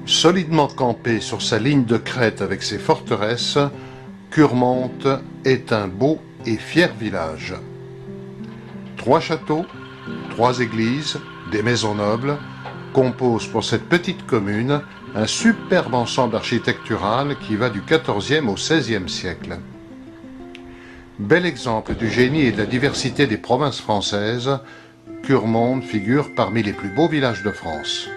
Solidement campé sur sa ligne de crête avec ses forteresses, Curmonte est un beau et fier village. 3 châteaux, 3 églises, des maisons nobles composent pour cette petite commune un superbe ensemble architectural qui va du XIVe au XVIe siècle. Bel exemple du génie et de la diversité des provinces françaises, Curmonte figure parmi les plus beaux villages de France.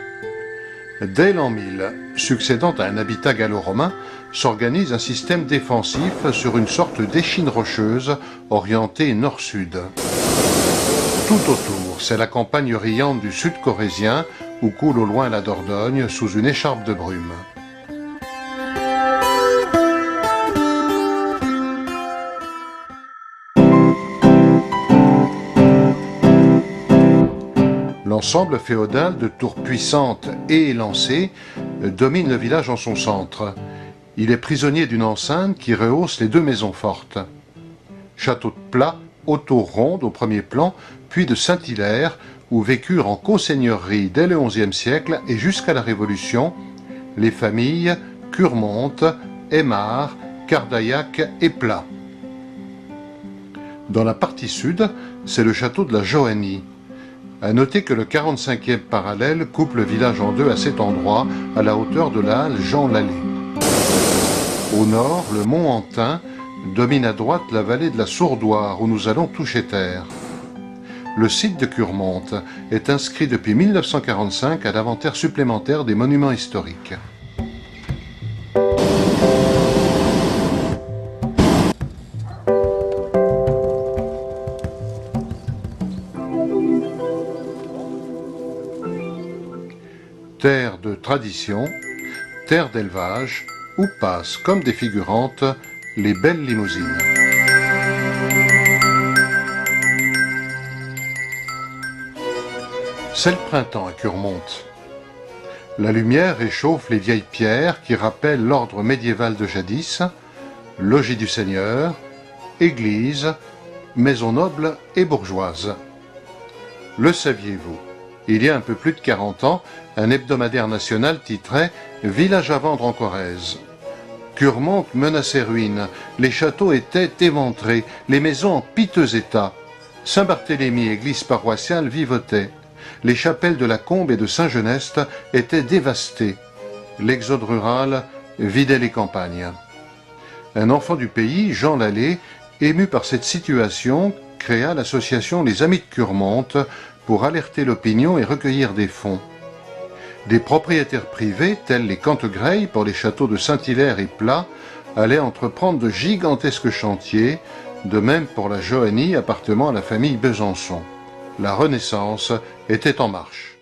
Dès l'an 1000, succédant à un habitat gallo-romain, s'organise un système défensif sur une sorte d'échine rocheuse orientée nord-sud. Tout autour, c'est la campagne riante du sud corrézien où coule au loin la Dordogne sous une écharpe de brume. L'ensemble féodal de tours puissantes et élancées domine le village en son centre. Il est prisonnier d'une enceinte qui rehausse les 2 maisons fortes. Château de Plat, aux tours rondes au premier plan, puis de Saint-Hilaire, où vécurent en co-seigneurie dès le XIe siècle et jusqu'à la Révolution les familles Curmonte, Aymar, Cardaillac et Plat. Dans la partie sud, c'est le château de la Johannie. À noter que le 45e parallèle coupe le village en deux à cet endroit, à la hauteur de la halle Jean Lallet. Au nord, le mont Antin domine à droite la vallée de la Sourdoire, où nous allons toucher terre. Le site de Curmonte est inscrit depuis 1945 à l'inventaire supplémentaire des monuments historiques. Terre de tradition, terre d'élevage, où passent comme des figurantes les belles limousines. C'est le printemps à Curmonte. La lumière réchauffe les vieilles pierres qui rappellent l'ordre médiéval de jadis, logis du seigneur, église, maison noble et bourgeoise. Le saviez-vous? Il y a un peu plus de 40 ans, un hebdomadaire national titrait « Village à vendre en Corrèze ». Curmonte menaçait ruine, les châteaux étaient éventrés, les maisons en piteux état. Saint-Barthélemy, église paroissiale, vivotait. Les chapelles de la Combe et de Saint-Genest étaient dévastées. L'exode rural vidait les campagnes. Un enfant du pays, Jean Lallet, ému par cette situation, créa l'association Les Amis de Curmonte pour alerter l'opinion et recueillir des fonds. Des propriétaires privés, tels les Cantegreil pour les châteaux de Saint-Hilaire et Plat, allaient entreprendre de gigantesques chantiers, de même pour la Johannie appartenant à la famille Besançon. La Renaissance était en marche.